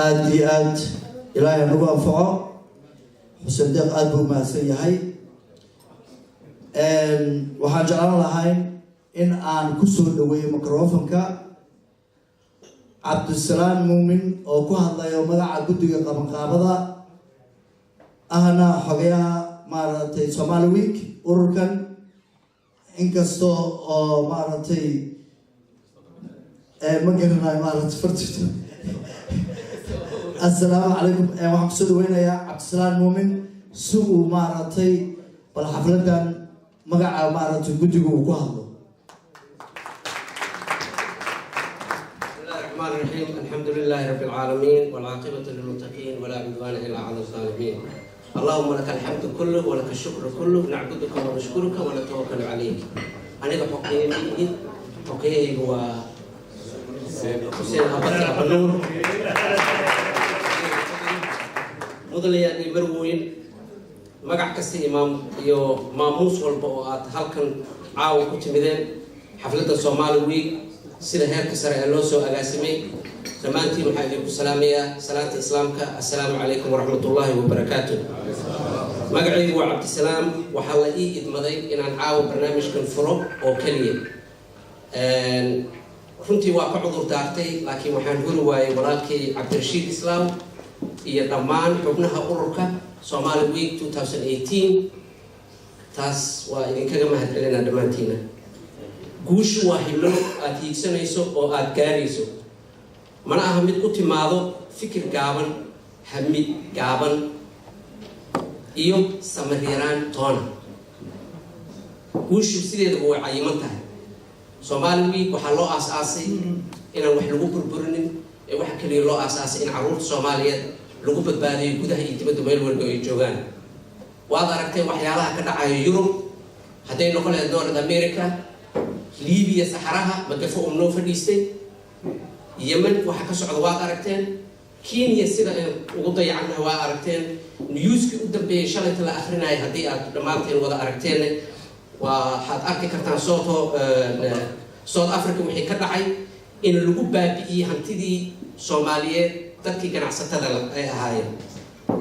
aad iyo aad ilaahay nagu anfaco xuseen deeq aad buu mahadsan yahay waxaan jeclaan lahayn in aan ku soo dhaweeyo microfonka cabdisalaam muumin oo ku hadlayo magaca guddiga qabanqaabada ahna xogayaha maaragtay Somali Week ururkan inkastoo oo maaragtay ma garanayo maaragtay fartito السلام عليكم waxaan kusoo dhaweynayaa cabdisalaam muumin si uu maaragtay bal xafladan magaca maaragtay guddiga uu ku hadlo الرحمن الرحيم الحمد لله رب العالمين والعاقبة للمتقين ولا عدوان إلا على الظالمين اللهم لك الحمد كله ولك الشكر كله نعبدك ونشكرك ونتوكل عليك أنا حقيقي هو حسين أبرك أبنور مدليا يبروين مقع كستي إمام يو ماموس والبوات هلكن عاو كتمدين حفلة الصومالي ويك سيدا هيرك سرع اللوسو أقاسمي زمانتي محايدكم السلامية صلاة إسلامك السلام عليكم ورحمة الله وبركاته مقعي هو عبد السلام وحلقي إدمضي إن نعاو برنامج كنفرو أو كلية runtii waa ka cudur daartay laakiin waxaan huri waayay walaalkay Cabdirashiid Islaam iyo dhammaan xubnaha ururka Somali Week 2018 taas waa idinkaga mahadcelinaa dhammaantiina guushu waa himlo aad hiigsanayso oo aad gaarayso mana aha mid ku timaado fikir gaaban hamid gaaban iyo samariyaan toona guushu sideedaba way cayiman tahay Somali Week waxaa loo aasaasay inaan wax lagu burburinin ee waxa kaliya loo aasaasay in carruurta Soomaaliyeed lagu badbaadiyo gudaha iyo dibadda meel walba ay joogaan waad aragtay waxyaalaha ka dhacaya Yurub hadday noqon lahayd North America Liibiya Saxaraha madafo noo fadhiistay Yemen waxa ka socda waad aragteen Kenya sida ugu dayacanahay waa aragteen newskii u dambeeyay shalayta la akhrinayo haddii aad dhammaanteen wada aragteen waxaad arki kartaan South Africa wixii ka dhacay in lagu baabi'iyay hantidii Soomaaliyeed dadkii ganacsatada ay ahaayeen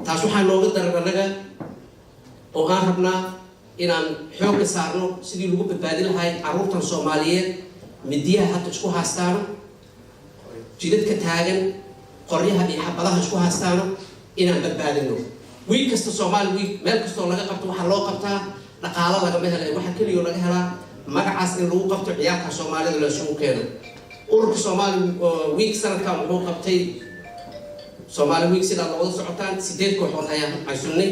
taas waxaa nooga daranaga oo aan rabnaa inaan xoog saarno sidii lagu badbaadin lahayd carruurtan Soomaaliyeed midiyaha hadda isku haastaan jidadka taagan qoryaha iyo xabadaha isku haastaan inaan badbaadino week kasta Somali Week meel kasta laga qabto waxa loo qabtaa dhaqaale laga mehelay waxa kaliya laga helaa magacaas in lagu qabto ciyaarta Soomaalida la soo keeno ururka Somali Week sanadkan wuxuu qabtay Somali Week sida loo socotaan 8 kooxood ayaa caysunay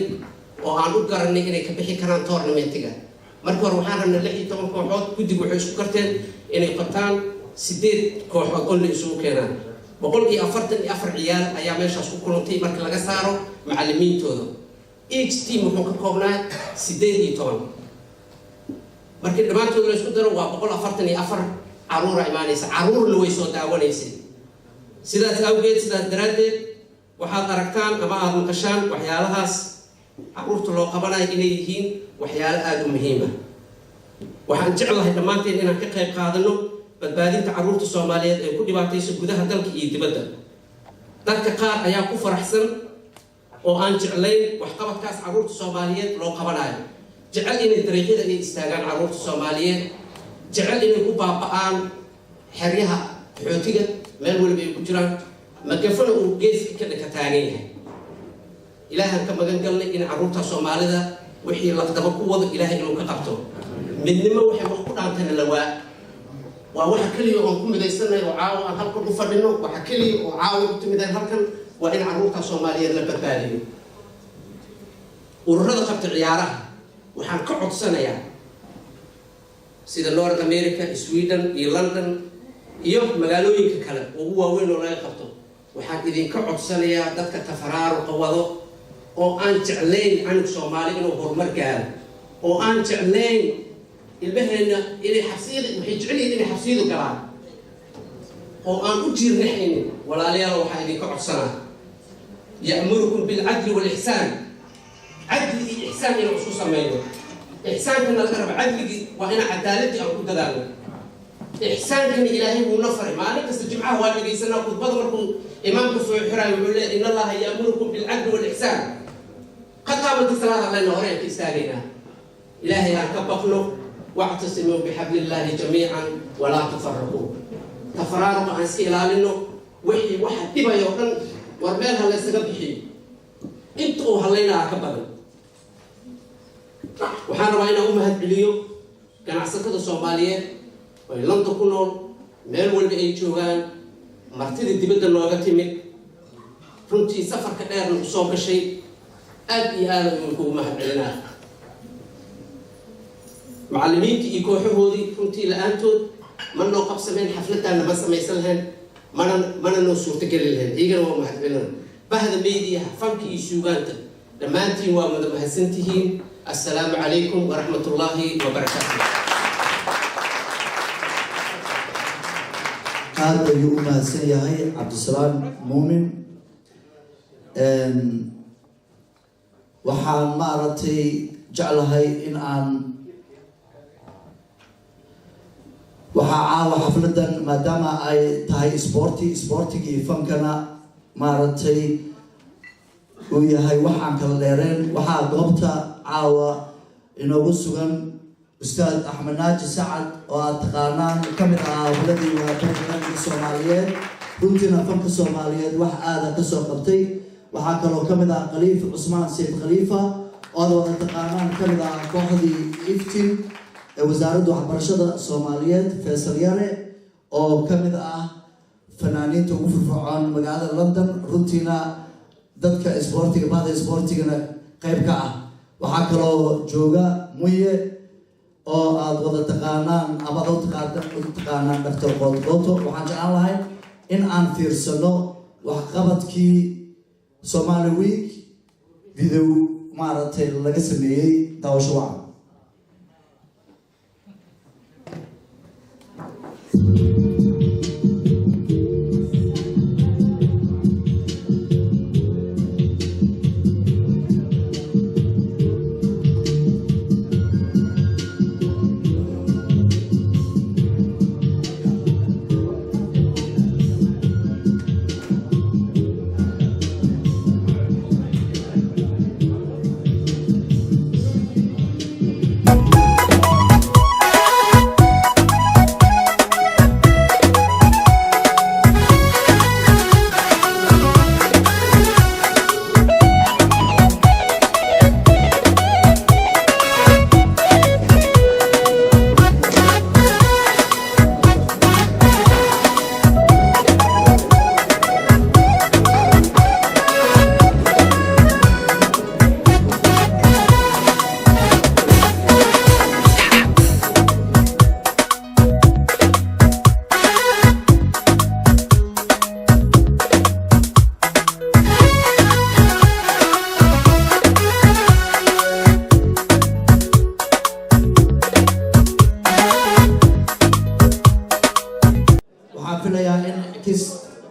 oo aan u garanay inay ka bixi karaan tournamentiga marka hore waxaan rabnay 16 kooxood guddigu waxay isku karteen inay qabtaan 8 kooxood oo la isugu keenaan 144 ciyaar ayaa meeshaas ku kulantay marka laga saaro macallimiintooda each team wuxuu ka koobnaa 18 markii dhamaantood la isku daro waa 144 caruur imaanaysa caruurna way soo daawanaysay sidaas awgeed sidaas daraadeed waxaad aragtaan ama aad maqashaan waxyaalahaas caruurta loo qabanayo inay yihiin waxyaalo aad u muhiim ah waxaan jeclahay dhammaanteen inaan ka qayb qaadano badbaadinta caruurta Soomaaliyeed ee ku dhibaataysan gudaha dalka iyo dibadda dadka qaar ayaa ku faraxsan oo aan jeclayn wax qabadkaas caruurta Soomaaliyeed loo qabanayo jecel inay dariiqada ay istaagaan caruurta Soomaaliyeed jecel inay ku baaba'aan xeryaha xootiga meel walba ay ku jiraan magafana uu geeska ka taagan yahay ilaahan ka magan galnay in caruurta Soomaalida wixii la qadaba ku wada ilaahay inuu ka qabto midnimo waxay wax ku dhaantay waa waxa kaliya oo ku midaysanahay oo caawa aan halkan u fadhino waxa kaliya oo caawa u timiday halkan waa in caruurta Soomaaliyeed la badbaadiyo ururada qabta ciyaaraha waxaan ka codsanayaa sida North America Sweden iyo London iyo magaalooyinka kale oo ugu waaweyn oo laga qabto waxaan idinka codsanayaa dadka tafaraaruq wado oo aan jeclayn anug Soomaali inuu horumar gaaro oo aan jeclayn ilmaheena inay xabsiyada waxay jeclayeen inay xabsiyadu galaan oo aan u jiirnaxayn walaalayaal waxaan idinka codsanaa ya'murukum bil adli wal ihsan adli iyo ihsan inuu isku sameeyo ihsan kana laga rabo adligi waa in cadaaladii aan ku dadaalno إحسان كان إلهي ونفر ما أنا كستجمعه وأنا جيسنا كنت بدر مركم إمام كسوع حراي ويقول إن الله يأمركم بالعدل والإحسان قد قامت الصلاة على النهرين كيستاهلنا إلهي أكبقنا واعتصموا بحبل الله جميعا ولا تفرقوا تفرارق عن سيلالنا وحي واحد تبا يوقن ورمالها اللي سقبحي انتوا هلينا أكبقنا وحنا رأينا أمهات بليو كان عسكرة الصومالية ويلان تكونون ميل والبي أي جوغان مرتدي دبدا لوغا تيمي runtii safarka dheer lagu soo gashay aad iyo aad ugu mahadcelinaa macallimiintii iyo kooxahoodii runtii la'aantood ma noo qabsameen xafladana ma samaysan lahayn mana noo suurtageli lahayn iyagana waa mahadcelin bahda meediyaha fanka iyo suugaanta dhammaantiin waa mahadsantihiin assalaamu calaykum waraxmatullaahi wabarakaatuh aad ayuu u mahadsan yahay cabdisalaam muumin waxaan maaragtay jeclahay in aan waxaa caawa xafladan maadaama ay tahay isboortiga iyo fankana maaragtay uu yahay waxaan kala dheereen waxaa goobta caawa inoogu sugan ustaad axmed naaji sacad oo aad taqaanaan ka mid ahaa hawladii waabanka soomaaliyeed runtiina fanka soomaaliyeed wax aada ka soo qabtay waxaa kaloo ka mid ah khaliifa cusmaan sayid khaliifa oo wada taqaanaan ka mid ah kooxdii iftin ee wasaaradda waxbarashada soomaaliyeed faysal yare oo ka mid ah fanaaniinta ugu firfircoon magaalada london runtiina dadka isboortiga bahda isboortigana qayb ka ah waxaa kaloo jooga muye oo aad wada taqaanaan ama aad u taqaanaan dr qoodqooto waxaan jeclaan lahay in aan fiirsano waxqabadkii Somali Week video maaragtay laga sameeyay daawasho wacan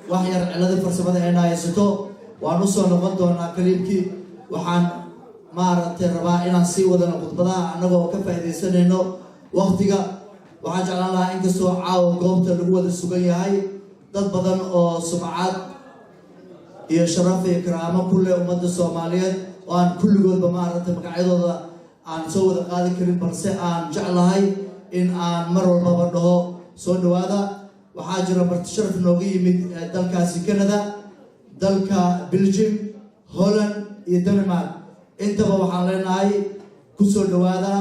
wax yar cilada farsamada ay haysato waan u soo noqon doonaa kaliibkii waxaan maaragtay rabaa inaan sii wadano khudbadaha annagoo ka faa'iidaysanayno waqtiga waxaan jeclaan lahaa inkastoo caawa goobta lagu wada sugan yahay dad badan oo sumcad iyo sharaf iyo karaamo ku leh ummadda Soomaaliyeed oo aan kulligoodba maaragtay magacyadooda aan soo wada qaadi karin balse aan jeclahay in aan mar walbaba dhaho soo dhawaada waxaa jira marti sharaf nooga yimid dalkaasi Canada dalka Belgium Holland iyo Denmark intaba waxaan leenahay ku soo dhawaada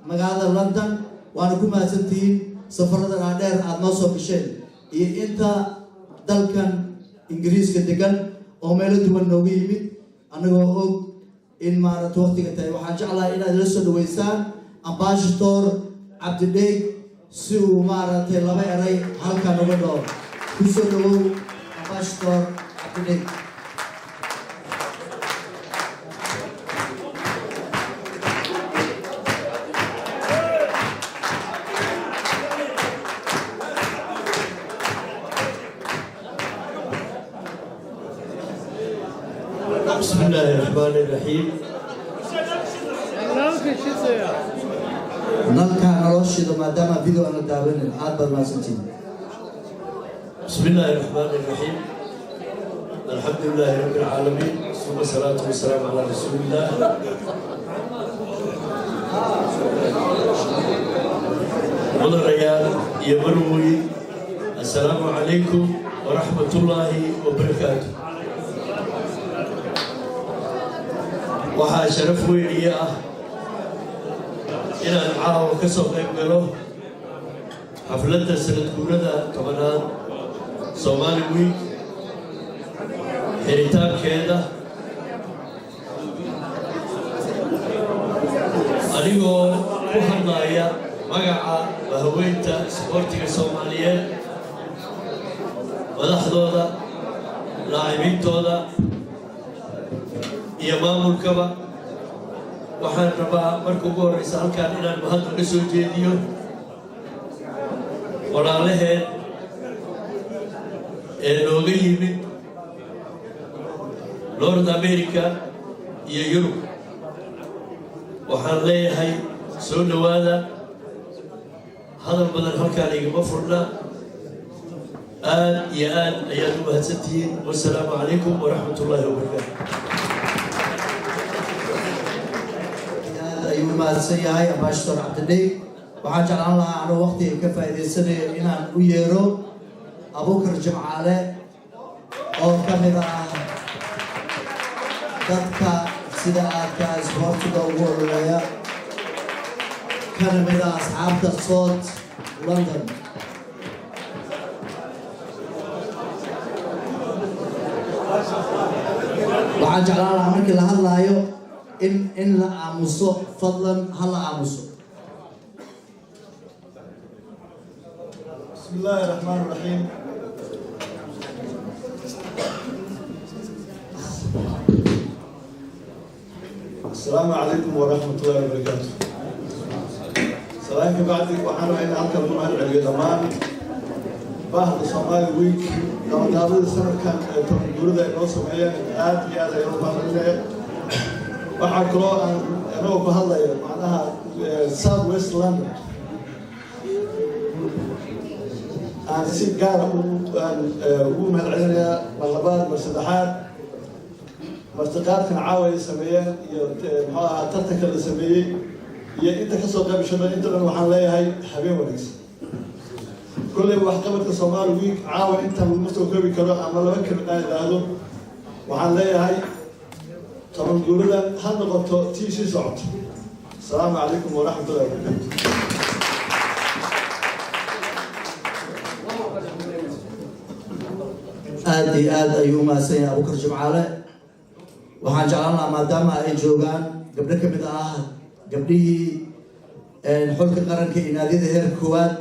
magaalada London waana ku mahadsantihiin safarada dheer aad noo soo gasheen iyo inta dalkan Ingiriiska degan oo meelo duwan nooga yimid anagoo og in maaragtay waqtiga tahay waxaan jeclahay inaad la soo dhaweysaan ambassador Abdideeg si uu maaragtay laba eray halkan uga dhaw ku soo dhawow ambassador Abdideeg بسم الله الرحمن الرحيم nalka nolosha shido maadaama video aan la daawanin aad baad mahadsantihiin. بسم الله الرحمن الرحيم الحمد لله رب العالمين ثم الصلاة والسلام على رسول الله مدن ريال يمروي السلام عليكم ورحمة الله وبركاته وحا شرف ويلي إلى العاوة كسوق يقبله حفلة سنة كوندا كمانات Somali Week xiritaankeeda anigoo ku hadlaya magaca haweenta isboortiga Soomaaliyeed madaxdooda laacibintooda iyo maamulkaba waxaan rabaa marka ugu horeysa halkaan inaan mahad uga soo jeediyo walaalaheen looga yimid North America iyo Europe waxaan leeyahay soo dhawaada hadal badan halkaan igama furna aad iyo aad ayaad u mahadsantihiin wassalaamu calaykum waraxmatullaahi wabarakaatu ayuu mahadsan yahay Ambassador Cabdidheey waxaan jeclaan lahaa anuu waqtiga ka faa'iidaysanayo inaan u yeero Abubakar Jimcaale oo kamid ah dadka sida aadka isboortiga ugu ololeeya kana mid ah asxaabta South London waxaan jeclaan lahaa markii la hadlaayo in la aamuso fadlan ha la aamuso. بسم الله الرحمن الرحيم السلام عليكم ورحمة الله وبركاته. سلام بعدك وحنا هنا هلكا بنوع العليا دمان بعد Somali Week لما قابل السنة كان تقولوا إنه سمعيا آت يا ذا يوم بعدين وحكوا أنا وبهلا معناها South West London aan si gaar ah ugu mahadcelinayaa marlabaad marsaddexaad martiqaadkan caawa ay sameeyeen iyo muxuu ahaa tartanka la sameeyey iyo inta kasoo qayb gashay inta dhan waxaan leeyahay habeen wanaagsan kolley waxqabadka Somali Week caawa inta lagu soo koobi karo ama laba kelmad aan idhaahdo waxaan leeyahay toban guuladan ha noqoto tii sii socoto. Asalaamu calaykum waraxmatullaahi wabarakaatu. aad iyo aad ayuu mahadsan yahay Abubakar Jimcaale waxaan jeclaan lahaa maadaama ay joogaan gabdho ka mid ah gabdhihii xulka qaranka iyo naadiyada heer koowaad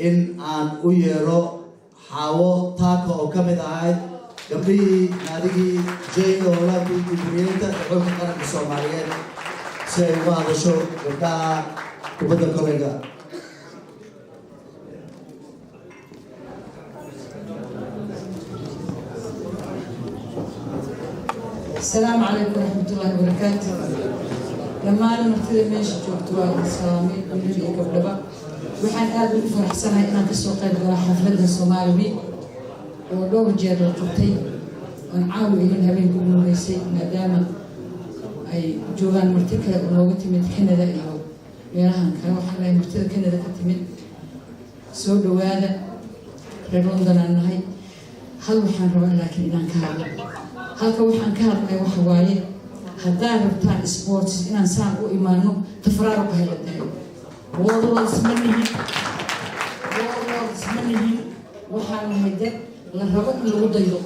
in aan u yeero Xaawo Taako oo ka mid ahayd gabdhihii naadigii Jayno Olympic Kuuriyada xulka qaranka Soomaaliyeed si ay uga hadasho gabdhaha kubadda kolayga. السلام عليكم ورحمة الله وبركاته. لما أنا مرتدى ماشي جوكتوا السلامي قبل قبل وحن قادر فرح سنة إن كسوق حفلة الصومالي ويك ودور جاد القبطي ونعاون إلى بين كل ميسي ما دام أي جوان مرتكة ولوقتي من كندا أيوه يراهن كانوا حنا مرتدى كندا كتمن سود وهذا لندن النهاي هل وحن ربنا لكن إن كهذا halka waxaan ka hadlay waxa waaye haddaan rabtaan sports inaan saan u imaano tafraaruq hay'adahay warlords ma nihin waxaan nahay dad la rabo in lagu daydo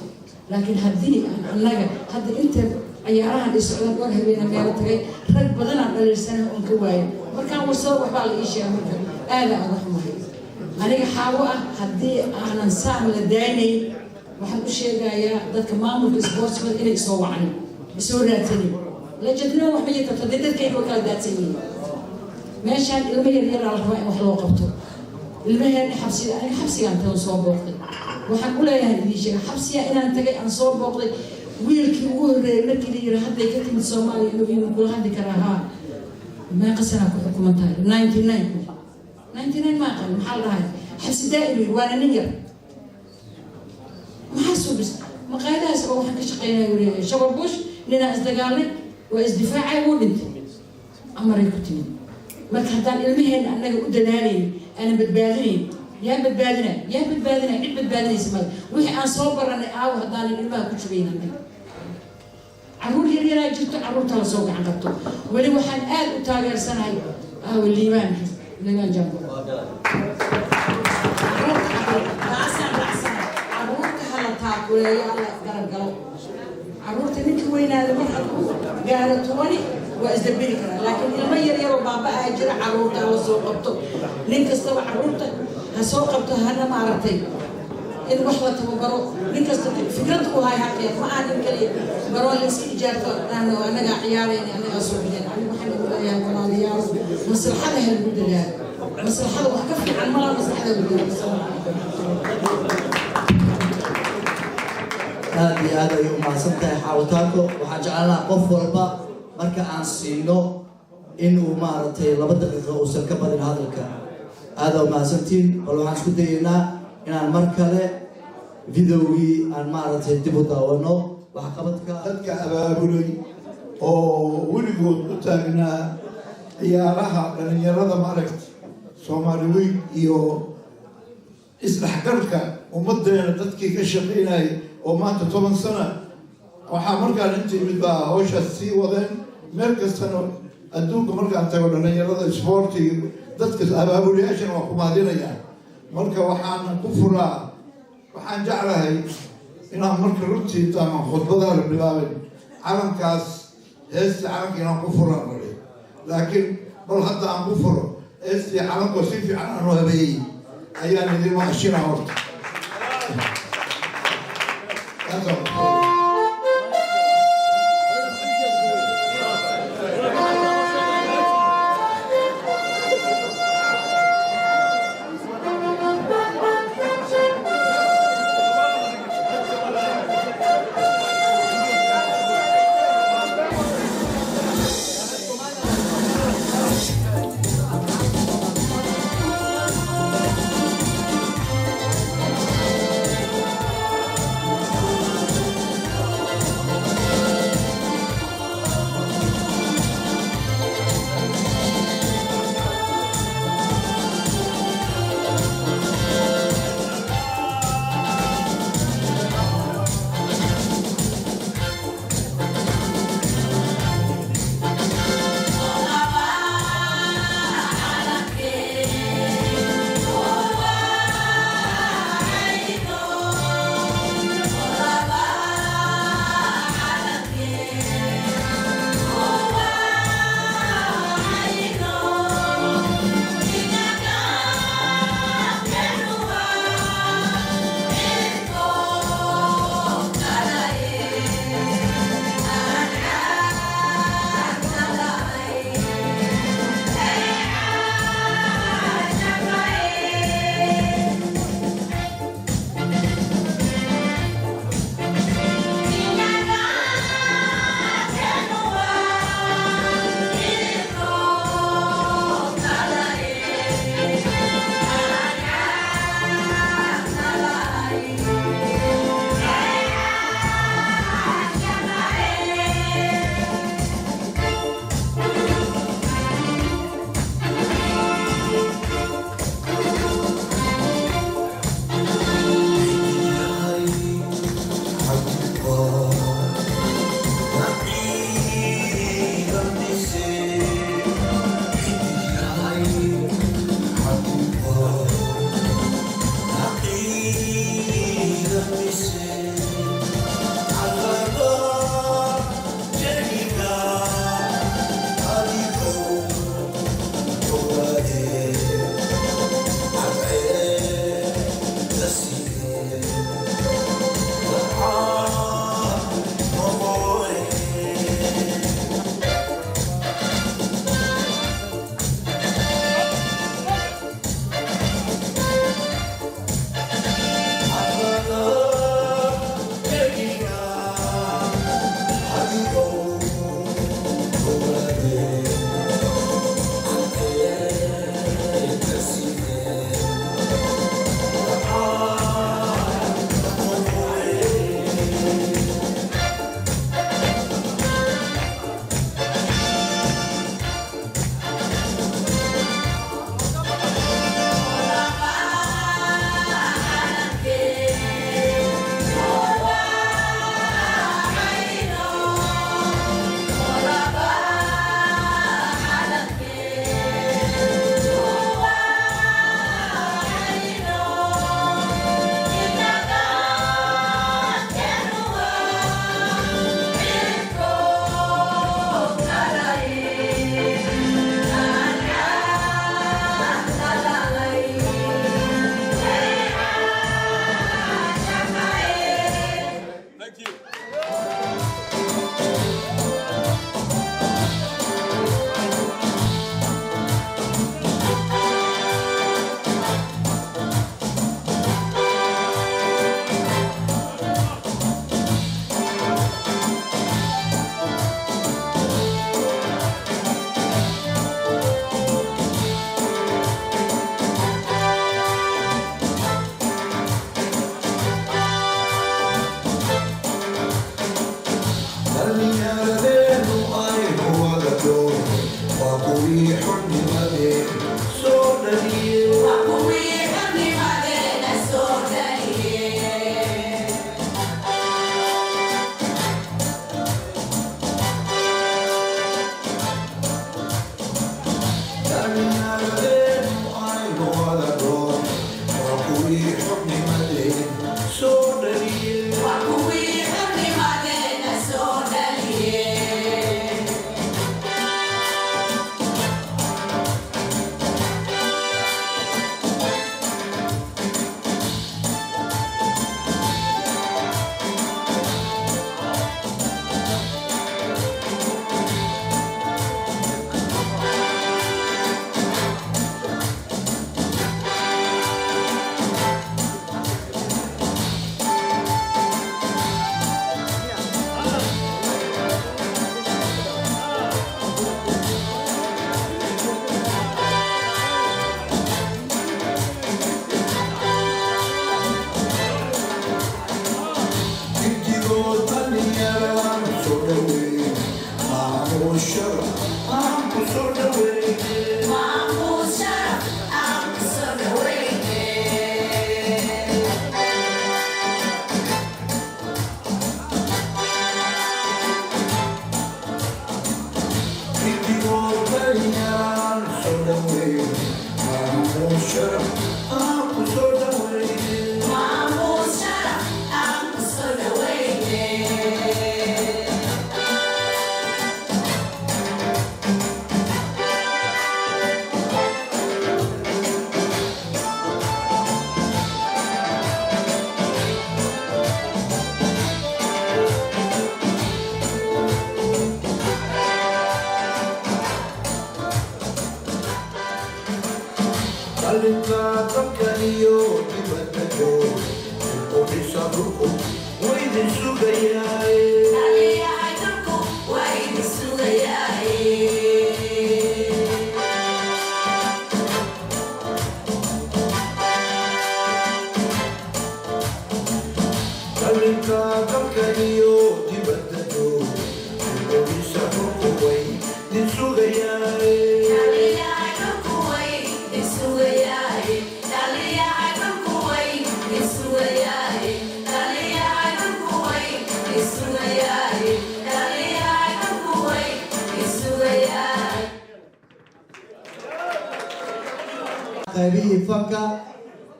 laakiin haddii aan annaga hadda inta ciyaarahan ay socdaan war habeena meelo tagay rag badan aan dhaliirsanahay oon ka waayo markaan warsado waxbaa la ii sheegay marka aada aan wax mahay aniga Xaawo ah haddii aanan saan la daaynay waxaan u sheegayaa dadka maamulka sportsman inay soo wacaan soo raadsadeen la jadna wax ma yeeto dadkayga oo kala daadsan yihiin meeshaan ilmo yar yar la rabaa in wax loo qabto ilmaheena xabsigaan tan soo booqday waxaan u leeyahay idin sheega xabsiga inaan tagay aan soo booqday wiilkii ugu horreeyay markii la yiraahdo hadday ka timid Soomaaliya inuu kula hadli karaa meeqa sana ku xukuman tahay 99 99 ما قال محل هاي حبس دائري وانا نير ما حسوا بس مقايدها سبوا حق شقينا يوري شباب بوش لنا ازدقالي وازدفاعي ولد أمري كتير ما كهدان المهن أنا قد داري أنا بتبادرين يا بتبادرنا عد بتبادرين اسمه وحي أنا صوبر أنا أو هدان المهن كل شيء عندي عرور يرينا جبت عرور تلا سوق عن قطو ولي وحن آل وتاجر سنة أو الليمان جنبه عرور تهلا تاكل يا الله قرب عرورت منك وين هذا مرحب قالت ولي وازدبري كذا لكن المير يرو بابا اجر عرورته وسوق قبطه لين كستوى عرورته هسوق قبطه هنا ما عرفتي ان وحده تبرو لين كستوى فكرته هاي حقيقه ما انا كلي برو لسك اجارته انا عيالي انا اسوق يعني محمد يا ولادي مصلحه له البلد مصلحه وحكف عن مره مصلحه البلد aad iyo aad ayay u mahadsantahay xaawitaanku waxaan jecelnaha qof walba marka aan siino inuu maaragtay 2 daqiiqo uusan ka badin hadalka aad u mahadsantiin bal waxaan isku dayaynaa inaan mar kale videogii aan maaragtay dib u daawano waxqabadka dadka abaabulay oo weligood u taagnaa ciyaaraha dhalinyarada maaragta Soomaaliyeed iyo isdhexgalka ummadeena dadkii ka shaqeynayay oo maanta 10 sano waxaa markaan inta imid baa hawshaas sii wadeen meel kastana adduunka markaan tago dhalinyarada isboortiga dadka abaabulayaashan waa ku mahadinayaan marka waxaan ku furaa waxaan jeclahay inaan marka runtii intaan khudbadaha la bilaabin calankaas heestii calanka inaan ku furaa maray laakiin bal hadda aan ku furo heestii calanka si fiican aan u habeeyey ayaan idin maqashinaa horta qaybihii fanka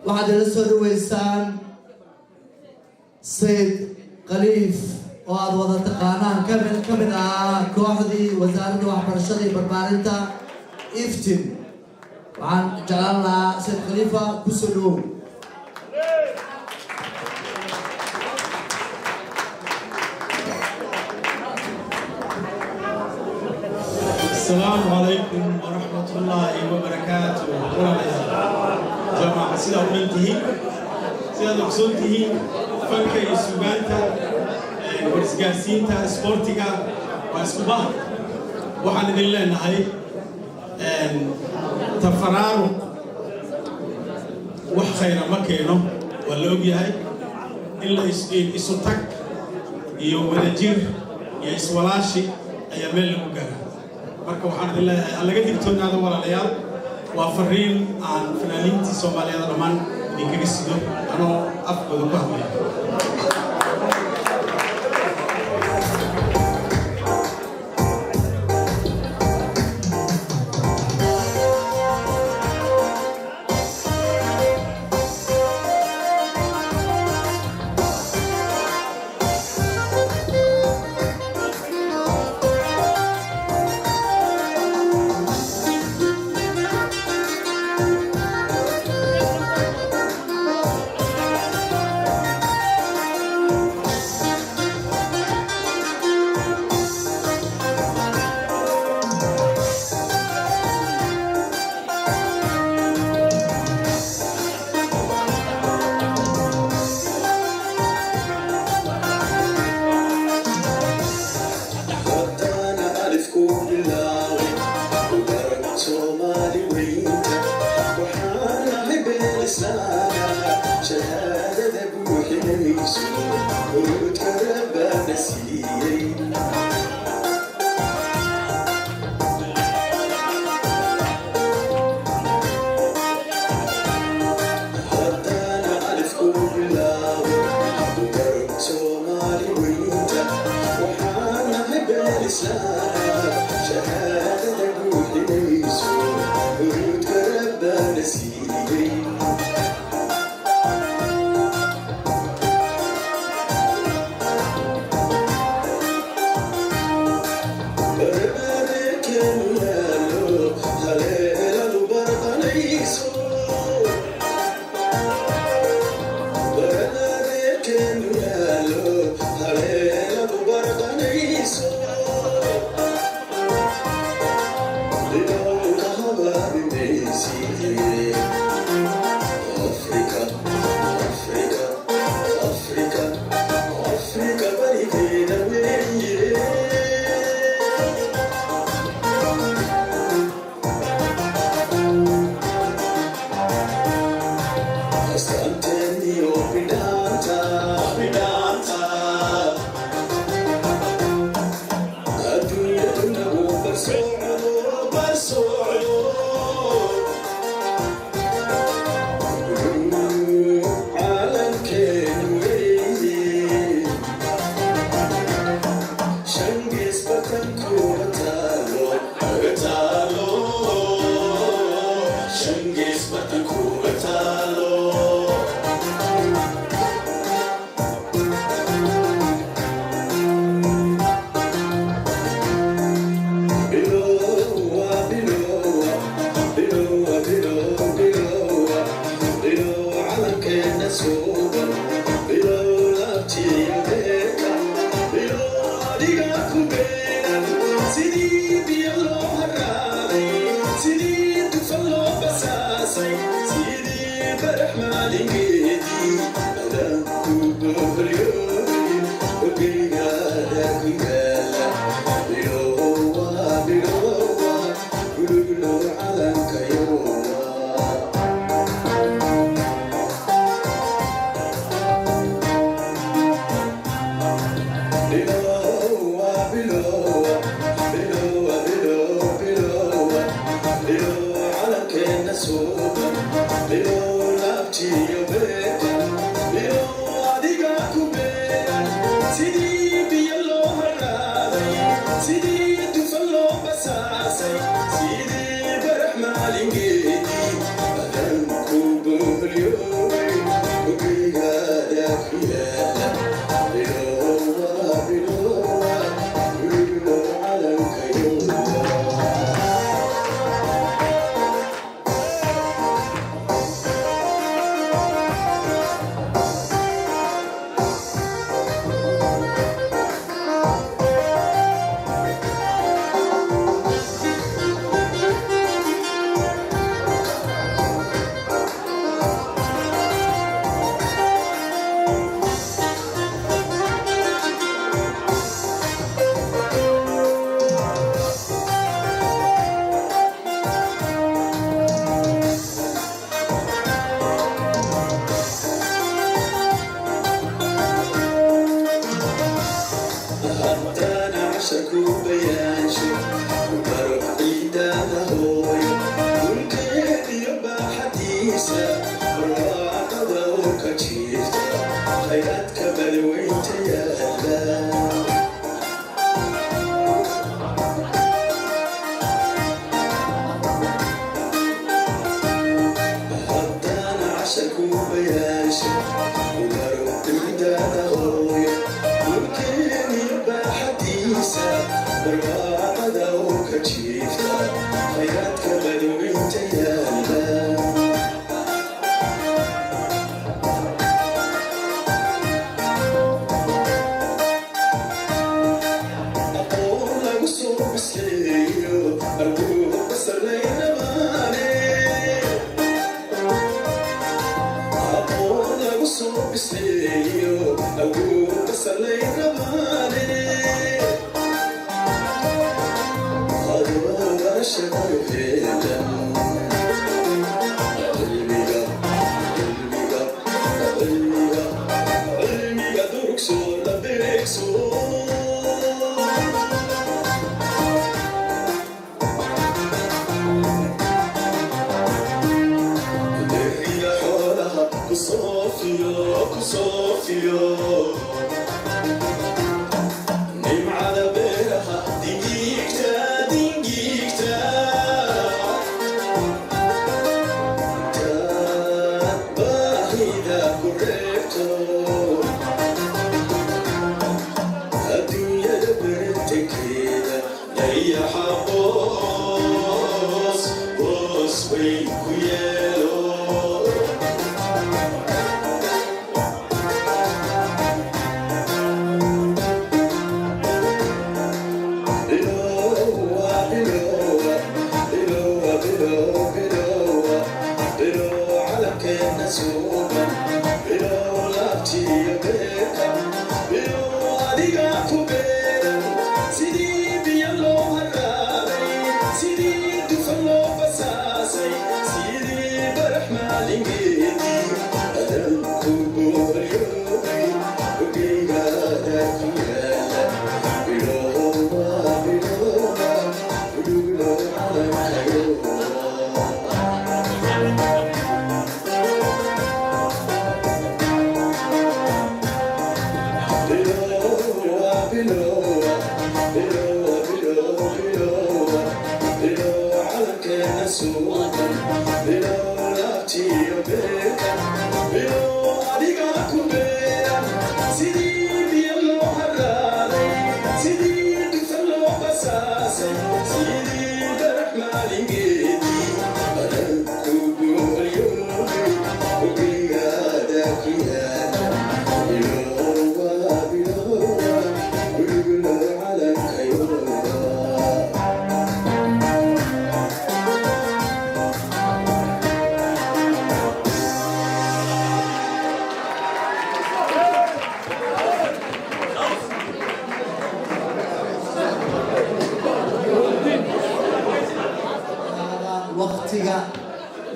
waxaad ila soo dhaweysaan Sayd Khaliif oo aad wada taqaanaan ka mid ah kooxdii wasaaradda waxbarashada iyo barbaarinta iftin waxaan jeclaan lahaa Sayd Khaliifa ku soo dhawow السلام عليكم ورحمة الله وبركاته. جماعة سيدا وننتهي سيدا نقصنتهي فنكا يسوغانتا ورسقاسينتا سبورتيكا واسكوبا وحان دين الله نهاي تفرارو وحخيرا مكينو واللوغي هاي إلا إسوتك يو ودجير يا إسولاشي أيا ميل لمقارا marka waxaan leeyahay laga digtoonaado walaalayaal waa fariin aan fanaaniintii Soomaaliyeed dhamaan idinkaga sido anoo afkooda ku hadlaya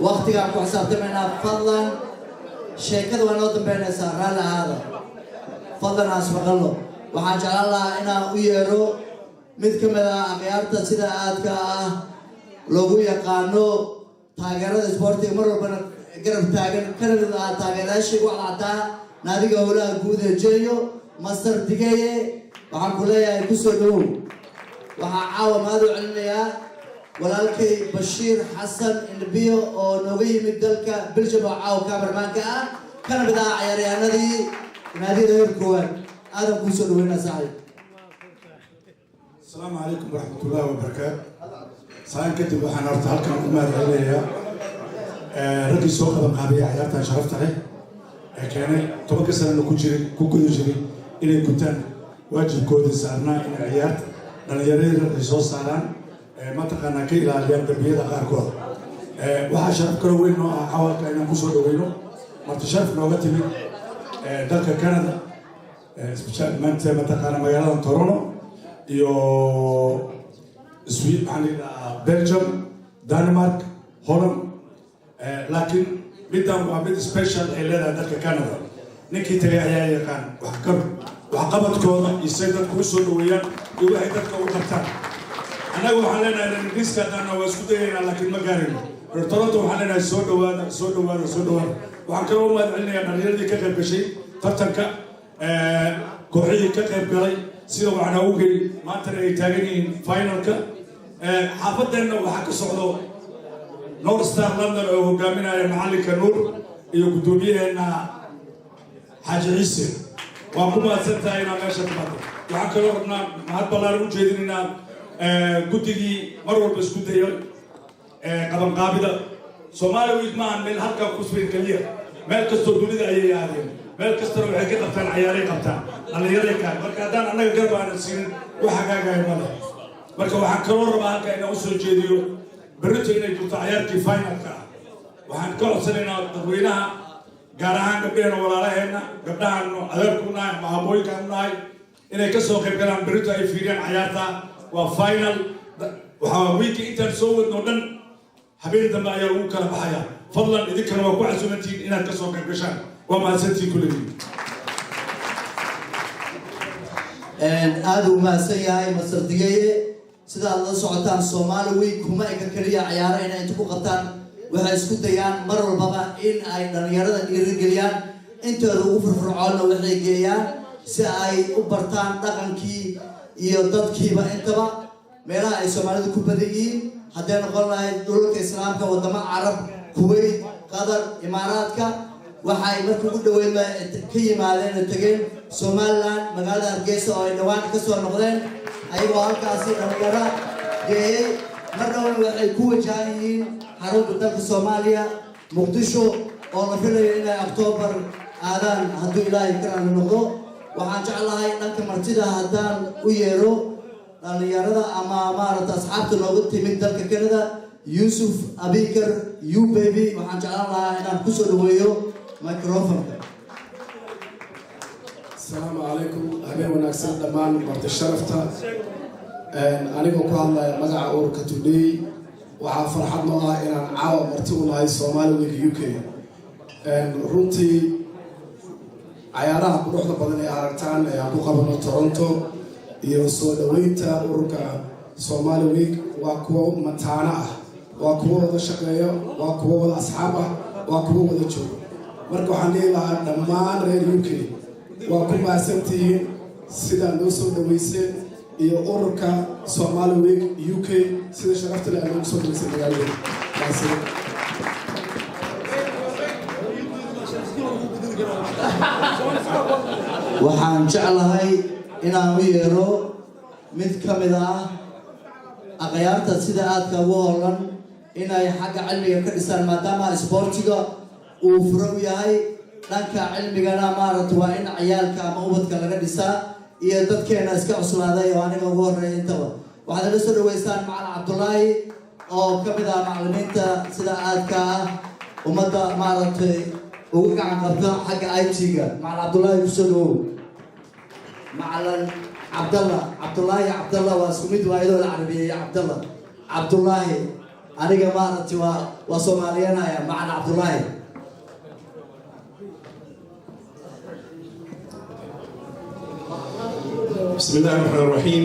waqtiga ku xisaabtamayna fadlan sheekada waa noo dambeynaysaa raalli ahaada fadlan aan ismaqalno waxaan jeclaan lahaa inaan u yeero mid ka mid ah akhyaarta sida aadka ah loogu yaqaano taageerada isboortiga mar walbana garab taagan kana mid ah taageerayaashii ugu cadcaddaa naadiga howlaha guud ee jeeyo master digeye waxaan ku leeyahay ku soo dhawow waxaa caawa mahad u celinayaa walaalkay bashiir xasan indhabiyo oo nooga yimid dalka biljam oo caawa kaamarmaanka ah kana mid ah ciyaaryahanadii naadiyada heer koowaad aadan kuu soo dhaweynaa saaxiib السلام عليكم ورحمة الله وبركاته. سلام كتب وحنا رحت هالكم أمور عليها. رجل سوق هذا مقابية حياتها شرفت عليه. كان طبعا كسر إنه كوجري جري إلى كتان واجب كود سعرنا إلى عيات لأن يريد الرصاص سعران ما تقنا كيلا اليوم تبيه دقار كود. وحشرف كروينه حاول كأنه مسود وينه ما تشرف لغتي من ذلك كندا. سبيشال ما تقنا مجالات تورونو. iyo Sweden يعني Belgium Denmark Holland لكن بدهم وعمل سبيشال إلى ذلك كندا نكى تري عيال كان وحقبت كونا يصير كوسول ويا يروح يدك وقتان أنا وحنا الإنجليز كنا واسكتين لكن ما قارن ارتبطوا وحنا سود وحكوا ما علنا أن الرجال كذب بشيء ترتك كوحي كذب قلي سيدا وعنا وقل ما ترى تاجرين فاينل كا حافظنا وحكي صعدوا نور ستار لندن أو قامنا المعلق نور يقدميه إن حاجة عيسى وأقوم أسنتها إلى ما شتمت وحكي لنا ما هاد بالله وجدنا قدي مرور بس قدي قبل قابلة سومالي ويجمع من هالك كسبين كلية مالك السوداني ده أيه يعني مالك السوداني وحكي قبتان عيالي قبتان اللي يري كان مركا دان أنا قرب أنا سين وحكا جاي ماله مركا وحكرور ما كان أوصل جديو بريتو إنه يطلع عيالك فاينل كا وحكرور سننا تقولينها قارهان قبلنا ولا رهنا قبلها إنه أذكرنا مع أبوي كنا إنه كسر قبلنا بريتو أي فيران عيالها وفاينل وحاويك أنت تسوي نودن حبيبي دم أيوه كلا بحياة فضلا إذا كانوا وقوع سنتين إنها كسر قبلشان وما سنتي كل دين aad u mahadsan yahay masar digaye sidaad la socotaan Soomaali week kuma eka kaliya ciyaaro inay inta ku qabtaan waxay isku dayaan mar walbaba in ay dhalinyarada dhiirigeliyaan intooda ugu firfircoona waxay geeyaan si ay u bartaan dhaqankii iyo dadkiiba intaba meelaha ay Soomaalidu ku badan yihiin hadday noqon lahayd dhulalka islaamka wadamo carab Kuwait Qatar Imaaraadka waxay markii ugu dhaweyd ka yimaadeen tageen Somaliland magaalada Hargeysa oo ay dhawaan ka soo noqdeen ayagoo halkaasi dhalinyaro geeyay marnaba waxay ku wajahan yihiin xarunta dalka Soomaaliya Muqdisho oo la filayo inay October aadaan hadduu Ilaahay karaan noqdo waxaan jeclahay dhanka martida haddaan u yeero dhalinyarada ama maarata asxaabta nooga timid dalka Canada Yusuf Abikar baby waxaan jeclaan lahaa inaan ku soo dhaweeyo microphone. السلام عليكم أهلا ونكسر دمان مرت الشرفة أنا بقول الله مزع أورك تودي وعافر حدنا إن عاو مرتون هاي الصومال واليوك رنتي عيارها بروح بدني عرقتان أبو قبل تورنتو يوصل دويتا أورك الصومال ويك وأكو متانا وأكو هذا شقيا وأكو هذا أصحابه وأكو هذا شو مركو حنيلا دمان رير يوكي وأكو أسنتين سيدا نوصل دويسة iyo ururka Somali Week UK sida sharafta leh aan soo dhigay magaalada waxaan jeclahay inaan u yeero mid ka mid ah akhyaarta sida aadka ugu howlan inay xagga cilmiga ka dhisaan maadaama isboortiga uu furo u yahay dhanka cilmigana maaragta waa in ciyaalka ama ubadka laga dhisaa iyo dadkeena iska cuslaaday oo aniga ugu horreeya intaba waxaad ila soo dhaweysaan macalin cabdulaahi oo ka mid ah macallimiinta sida aadka ah ummadda maaragtay ugu gacan qabta xagga IT-ga macalin cabdulaahi kusoo dhawow macalin cabdulaahi waa isku mid waa iyadoo la carabiyeeyey cabdulaahi aniga maaragtay waa soomaaliyanaya macalin cabdulaahi بسم الله الرحمن الرحيم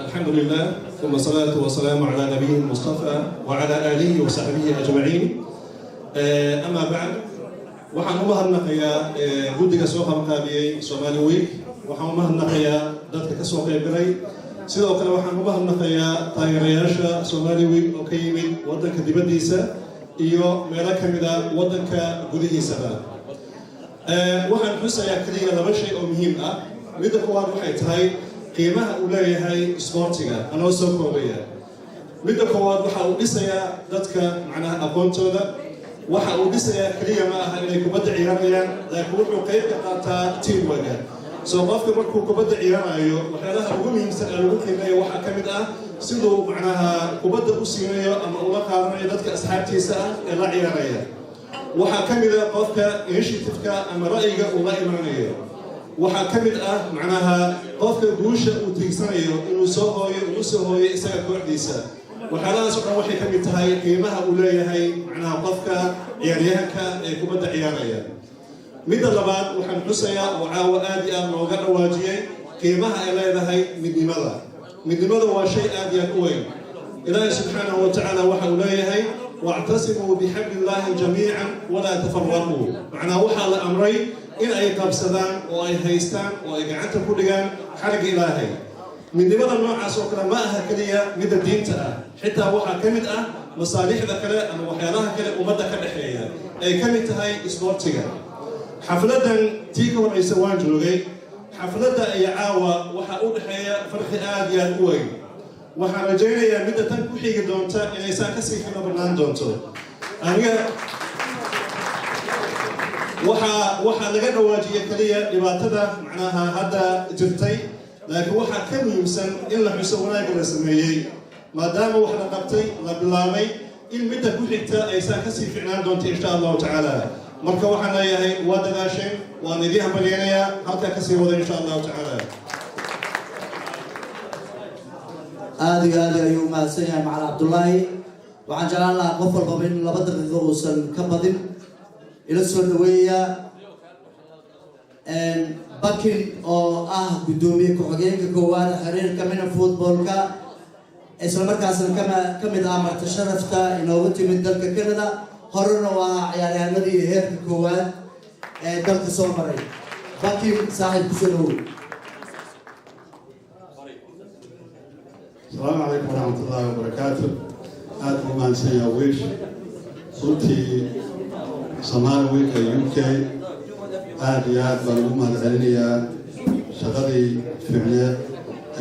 الحمد لله ثم الصلاة والسلام على نبيه المصطفى وعلى آله وصحبه أجمعين أما بعد waxaan u mahadnaqayaa guddiga soo qabanqaabiyey Somali Week waxaan u mahadnaqayaa dadka ka soo qayb galay sidoo kale waxaan u mahadnaqayaa taageerayaasha Somali Week oo ka yimid waddanka dibaddiisa iyo meelo ka mid ah waddanka gudihiisaba waxaan xusayaa kaliya laba shay oo muhiim ah midda koowaad waxay tahay qiimaha uu leeyahay isboortiga anoo soo koobaya midda koowaad waxa uu dhisayaa dadka macnaha aqoontooda waxa uu dhisayaa kaliya ma aha inay kubadda ciyaarayaan laakiin wuxuu qayb ka qaataa teamworka soo qofka markuu kubadda ciyaarayo waxyaalaha ugu muhiimsan ee lagu qiimeeyo waxaa ka mid ah siduu macnaha kubadda u siinayo ama ula qaadanayo dadka asxaabtiisa ah ee la ciyaaraya waxaa ka mid ah qofka initiative-ka ama ra'yiga uu la imanayo waxaa ka mid ah macnaha qofka guusha uu tiigsanayo inuu soo hooyo isaga kooxdiisa waxyaalahaas oo dhan waxay ka mid tahay qiimaha uu leeyahay macnaha qofka ciyaaryahanka ee kubadda ciyaaraya midda labaad waxaan xusayaa oo caawa aad iyo aad looga dhawaajiyey qiimaha ay leedahay midnimada waa shay aad iyo aad u weyn ilaahay subxaanahu wa tacaala waxa uu leeyahay wactasimuu bixablillahi jamiican walaa tafarraquu macnaha waxaa la amray in ay qabsadaan oo ay haystaan oo ay gacanta ku dhigaan xarigga ilaahay midnimada noocaas oo kale ma aha kaliya midda diinta ah xitaa waxaa ka mid ah masaalixda kale ama waxyaalaha kale ummadda ka dhexeeya ay ka mid tahay isboortiga xafladan tii ka horeysa waan joogay xafladda iyo caawa waxaa u dhexeeya farqi aad iyo aad u weyn waxaan rajaynayaa midda tan ku xigi doonta inaysaan kasii kala bannaan doonto aniga waxaa laga dhawaajiyay kaliya dhibaatada macnaha hadda jirtay laakiin waxaa ka muhiimsan in la xuso wanaagga la sameeyey maadaama wax la qabtay la bilaabay in midda ku xigta aysan kasii ficnaan doonto insha allahu tacaala marka waxaan leeyahay waa dadaasheen waan idiin hambalyeynayaa halkaa kasii wada insha allahu tacaala aad iyo aad ayuu mahadsan yahay macalin cabdulaahi waxaan jeclaan lahaa qof walbaba in 2 daqiiqo uusan ka badin ila soo dhaweeya bakin oo ah gudoomiye ku-xigeenka koowaad xiriirka mina footballka isla markaasna ka mid ah marti sharafta inooga timid dalka Canada horena waa ciyaaryahanadii heerka koowaad ee dalka soo maray bakin saaxiib ku soo dhaweey السلام عليكم ورحمة الله وبركاته. أهلا وسهلا سيا ويش. صوتي سماع ويك UK. أهلا بلوم هالعليا شغلي فعليا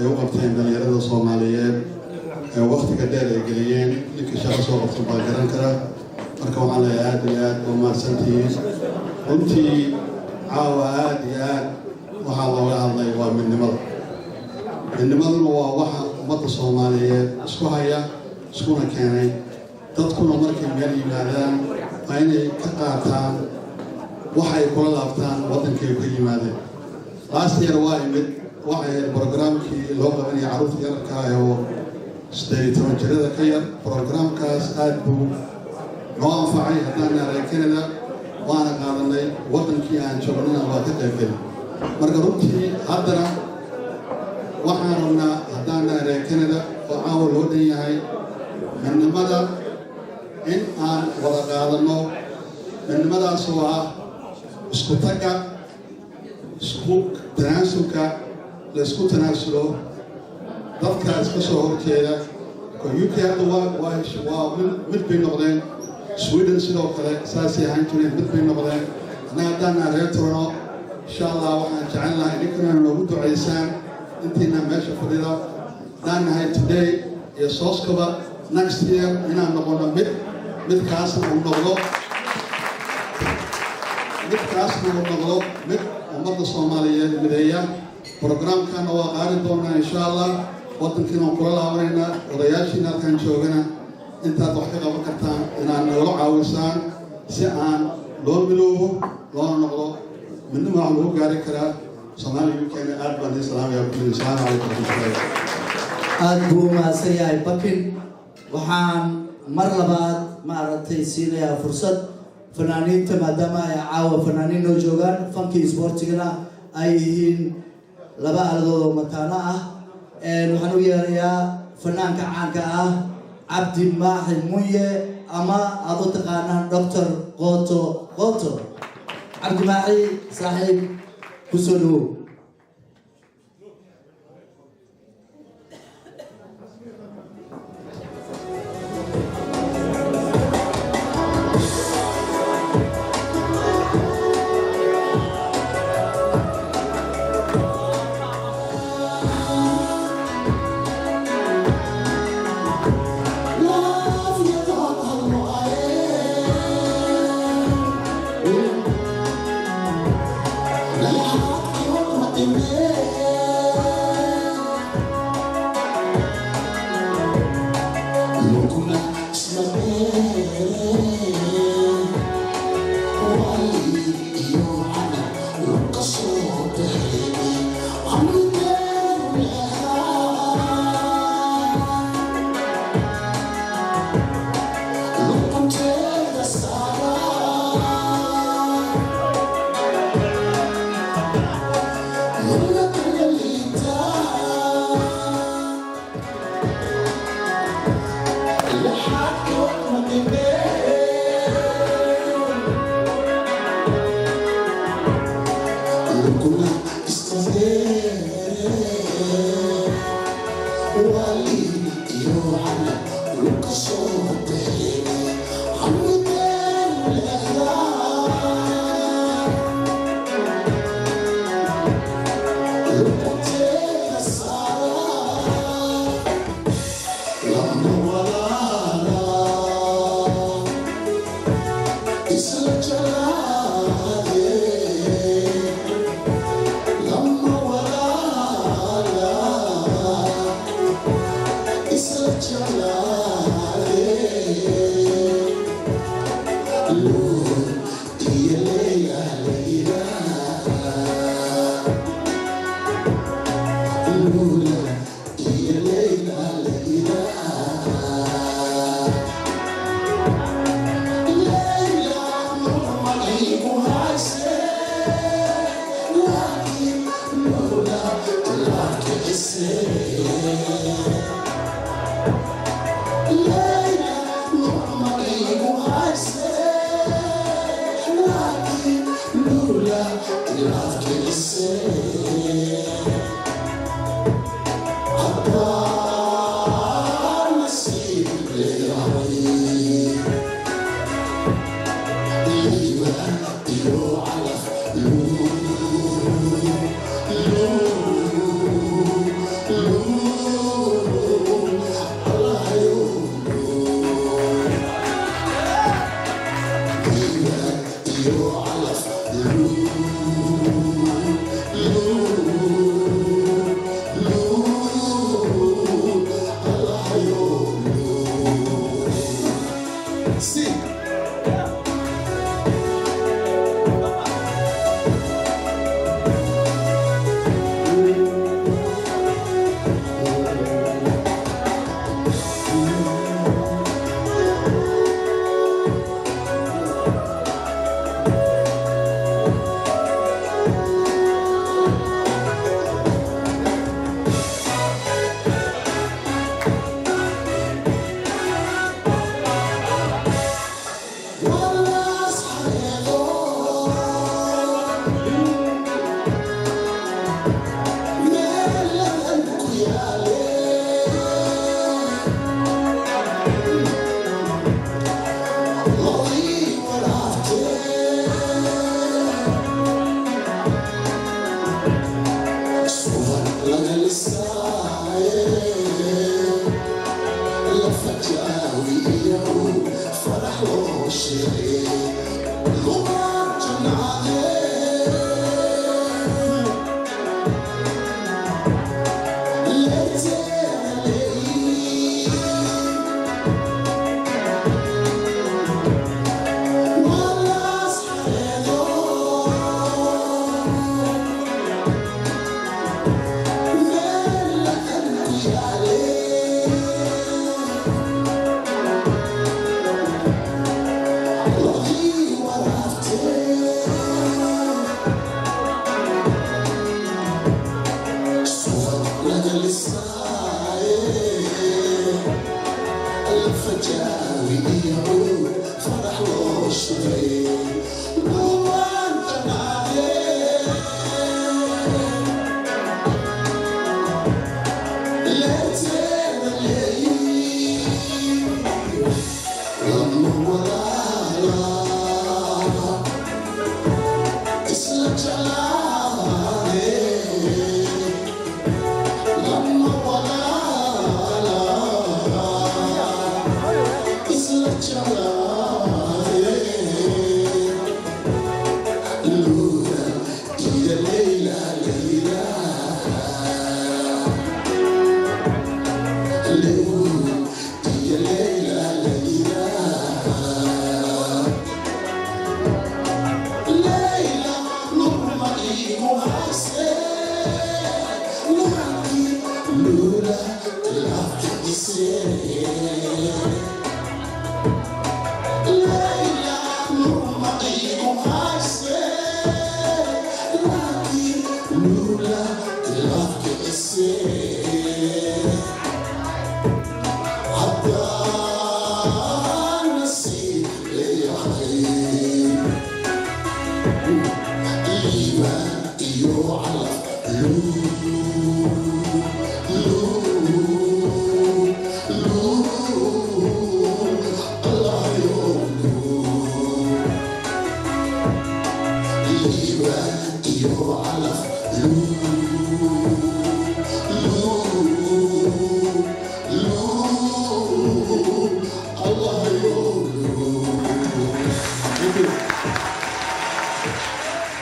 وقتين دنيا الصومالية وقت كدير إجليين لك شخص وقت باكران كرا مركو على أهلا وما سنتي أنتي عاوة أهلا وحاول الله ومن نمر النمر وواحد ummadda Soomaaliyeed isku haya iskuna keenay dadkuna markay meel yimaadaan waa inay ka qaataan waxay kula laabtaan waddankay ka yimaadeen last year waa imid waxay programkii loo qabanayay carruurta yararka ah oo 18 jirada ka yar programkaas aad buu noo anfacay haddaan nahay Canada waana qaadanay waddankii aan joognana waa ka qaybgalay marka runtii haddana waxaan rabnaa haddaan nahay Canada oo caawa loo dhan yahay midnimada in aan wada qaadano midnimadaas oo ah isku tagga isku tanaasulka la isku tanaasulo dadka iska soo horjeeda UK hadda waa mid bay noqdeen Sweden sidoo kale saasay ahaan jireen mid bay noqdeen annaga haddaan reer Toronto insha Allah waxaan jecel lahay idinkuna noogu ducaysaan intiina meesha fadhida haddaan nahay today iyo sooskaba next year inaan noqono midkaasna uu noqdo mid ummadda Soomaaliyeed mideeya programkana waa qaadi doonaa insha Allah waddankiina waan kula laabanaynaa odayaashiina halkan joogana intaad wax ka qaban kartaan inaad nagala caawisaan si aan loo midoobo loona noqdo midnimo waxaa lagu gaari karaa Soomaaliya UKna aad baan islaamaya ku jira salaamu calaykum aad buu mahadsan yahay Bakin waxaan mar labaad maaragtay siinayaa fursad fanaaniinta maadaama ay caawa fanaaniin noo joogaan fankii isboortigana ay yihiin laba aaladooda oo mataano ah waxaan u yeerayaa fanaanka caanka ah Cabdi Maaxi Munye ama aad u taqaanaan Dr. Qoto Cabdi Maaxi saaxiib ku soo dhawow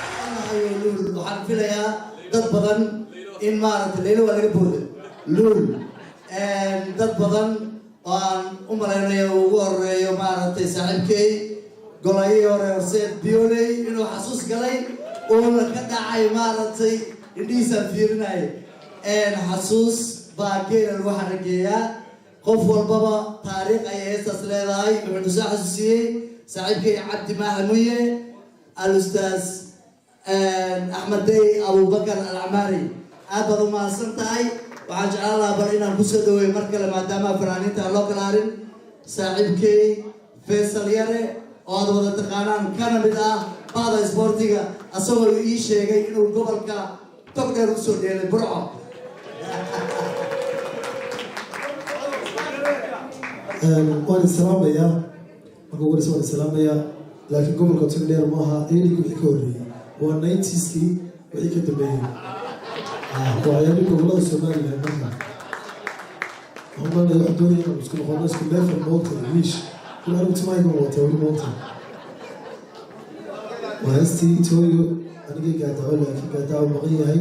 waxaan filayaa dad badan in maaragtay leylo waa laga booday luul dad badan oo aan u malaynayo ugu horeeyo maaragtay saaxiibkay golayihii hore horseed bioley inuu xasuus galay uuna ka dhacay maaragtay indhihiisaan fiirinay xasuus baa geela lagu xarageeyaa qof walbaba taariikh ayay heestaas leedahay wuxuu nusoo xasuusiyey saaxiibkay cabdi maahamuye al-ustaas أحمد دي أبو بكر العماري أبدا ما سنتهاي وعجل الله برينا بسدوي مركل ما دام فرانين تعلق العرين سعيد كي فيصل يري وهذا وده تقارن كان بدا بعض سبورتيغا أصور إيش شيء إنه قبل كا تقدر رسول يعني برعة وأنا السلام يا أقول سؤال السلام يا لكن قبل كتير لير ماها إني كل كوري ونايتيسكي وإيك تبين وعيالي كلها سومالي لأنها هم اللي يحضرون هنا بس كل خلاص كلها في الموتى ليش كل أنا بتسمعي كم موتى ولا موتى وهستي تويو أنا جي قاعد أقول لك قاعد أقول مغية هاي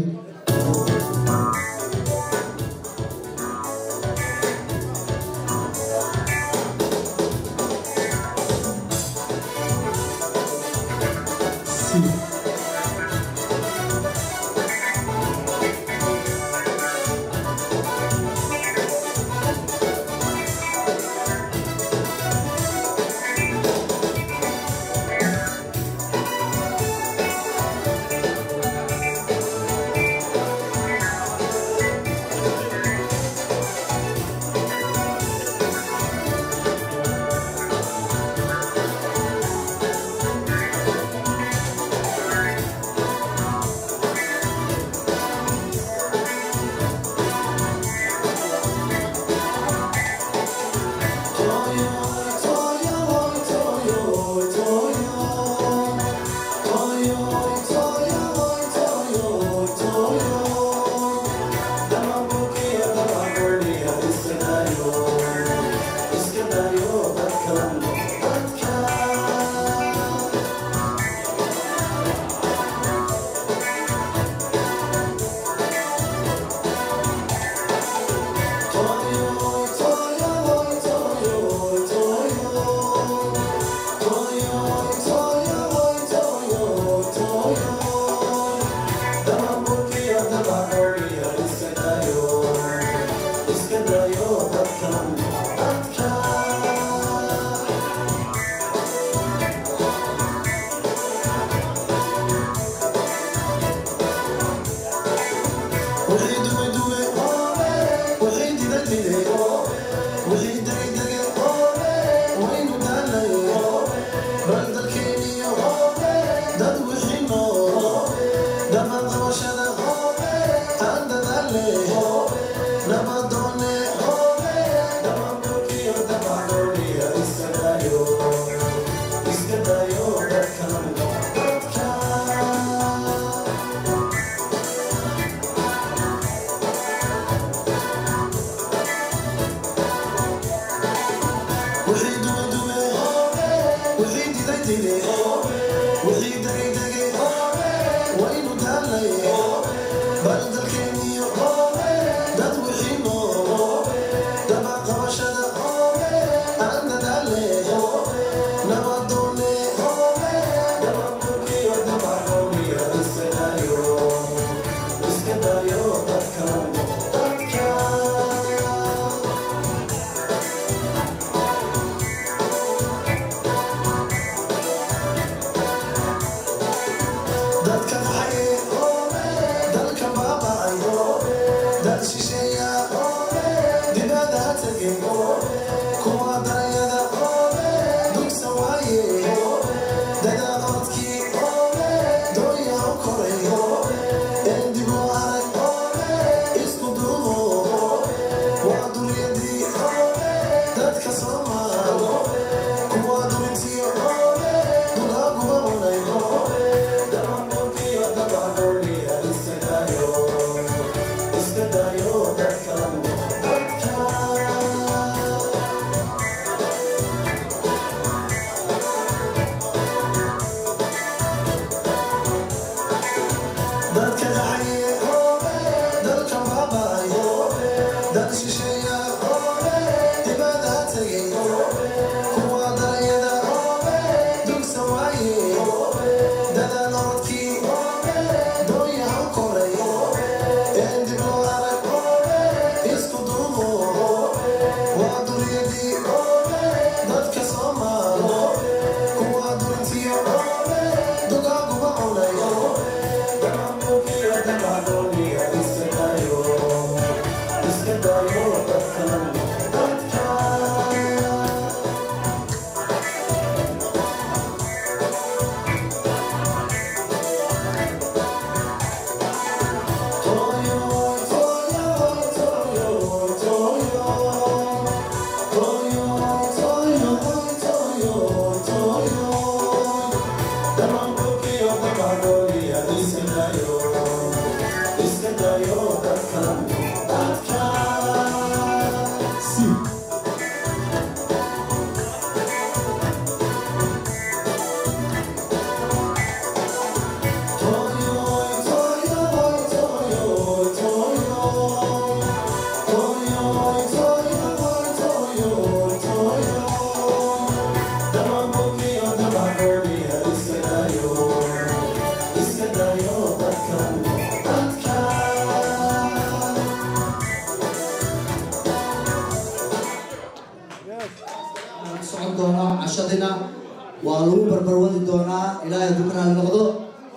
waa lagu barbarwadi doonaa ilaahay dukanaa noqdo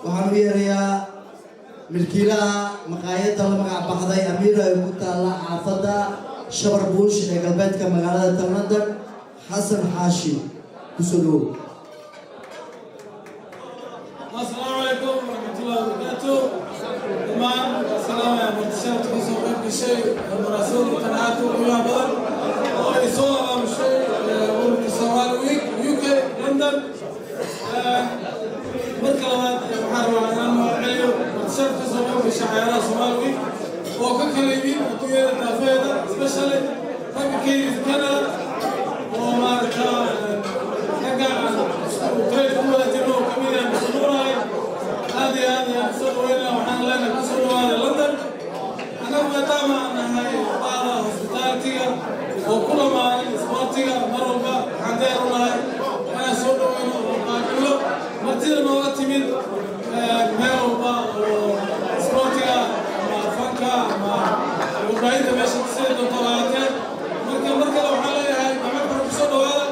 waxaan u yeerayaa milkiilaha maqaayadda la magac baxday amiira ay ku taalla xaafadda shabar buush ee galbeedka magaalada London xasan xaashi kusoo dhow. السلام عليكم ورحمة الله وبركاته. تمام السلام يا مرتشات كسو قيب الشيء المراسول وتنعاتو ويوها بدر ويسوى أمام الشيء ورد السوال ويك يوكي لندن مركلات محاربة عنه عليو مرتشات كسو قيب الشيء عيارة سوال ويك وككليبين وطوية التافيدة سبيشالي فككي كندا وماركا نقع وطريق قوة كمية مصنوعة هذه سوينا وحنا لنا كسروا هذا لندن أنا متابع أن هاي بعض هوسبيتاليتيا وكل ما سبورتيا مرة عندنا والله أنا سوينا وقابله مرتين مرات من ميروبا وسبورتيا مع فانكا مع وبعيد ماشي تصير طلعتين مركب وحنا هاي عمل كسروا هذا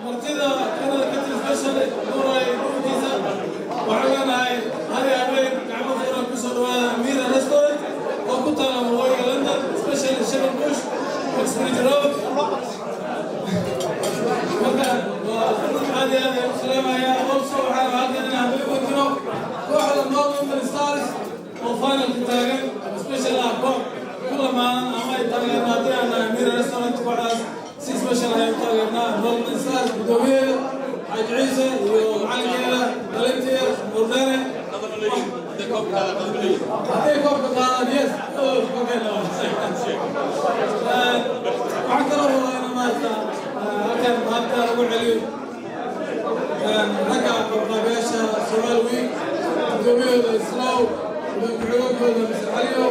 مرتين كنا كتير سبيشال نوراي جيزة وعلنا هاي أبين كعمل فورا كسروا ميرا ريستورانت وكنت أنا موي لندن سبيشال شباب بوش وإكسبريد رود هذه السلامة يا أوصى وحنا هذه أنا بقول واحد النوم من ستارز وفاينل كتاعين سبيشال أكبر كل ما أنا يتاعين هذه أنا ميرا ريستورانت وعاز سبيشال هاي يتاعين نوم من ستارز بدوية حاج عيسى وعلي كيلا فالنتير ورداني هذه كوب قاعد يس وعكروا أنا ما أكن هذا أقول عليه رجع قباشة سوال ويك دوبيو الإسلام وبيعوك وبيسحليو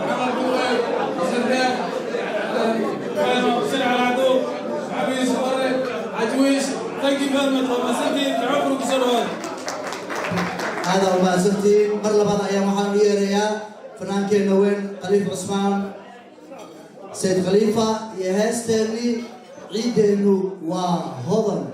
عمل بواب سنداء كانوا سرع العدو عبيس بري عجويش thank you very much ومساكين تعبروا بسرعة هذا وماسنتين مرلبات أيام محامية ريا فنان كينوين خليفة عثمان سيد خليفة يهستني عيد إنه وهضم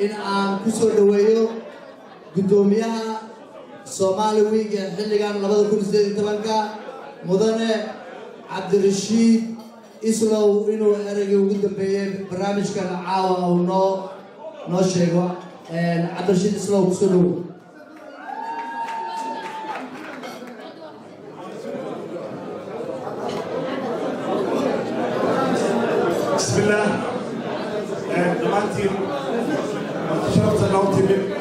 in aan ku soo dhaweeyo gudoomiyaha Somali Week ee xilligan 2018 mudane Cabdirashiid Islow inuu erayga ugu dambeeyay barnaamijkan caawa uu noo sheego Cabdirashiid Islow ku soo dhaweeyo bismillah dhammaantiin شرطة نوتي من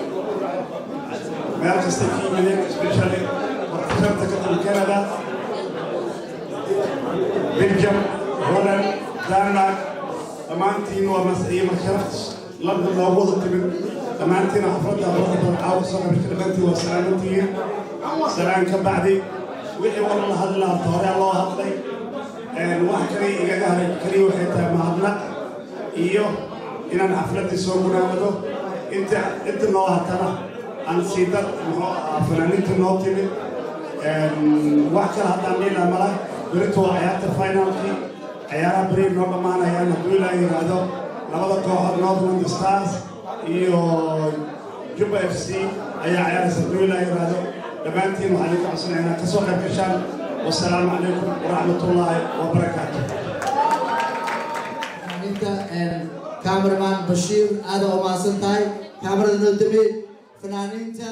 مركز تكييم من سبيشالي شرطة كتب كندا بلجيم هولندا دنمارك دمانتين ومسيحية ما شرطش لندن موجودة من دمانتين حفرتها بروحة عاوز صنع بشكلتي وسلامتي سلام كبعدي وحي والله هذا الله طهري الله هذي الواحد كري وحيتها معنا إيوه إن أنا حفلتي سوقنا له أنت نوع ترى أنا سيدات فنانين النوتي من واحد هذا ميلا ملا بريتوا عيات الفاينل كي عيارة بريم نوع معنا عيارة دولا يرادو لما ذكوا نوع ستارز إيو جوبا FC عيارة دولا يرادو dhammaantiin waxaan idinka codsanayaa inaad kasoo qayb gashaan wasalaamu calaykum waraxmatullaahi wabarakaatu. cameraman Bashir aad oo mahadsan tahay kaamirada noo dambe fanaaniinta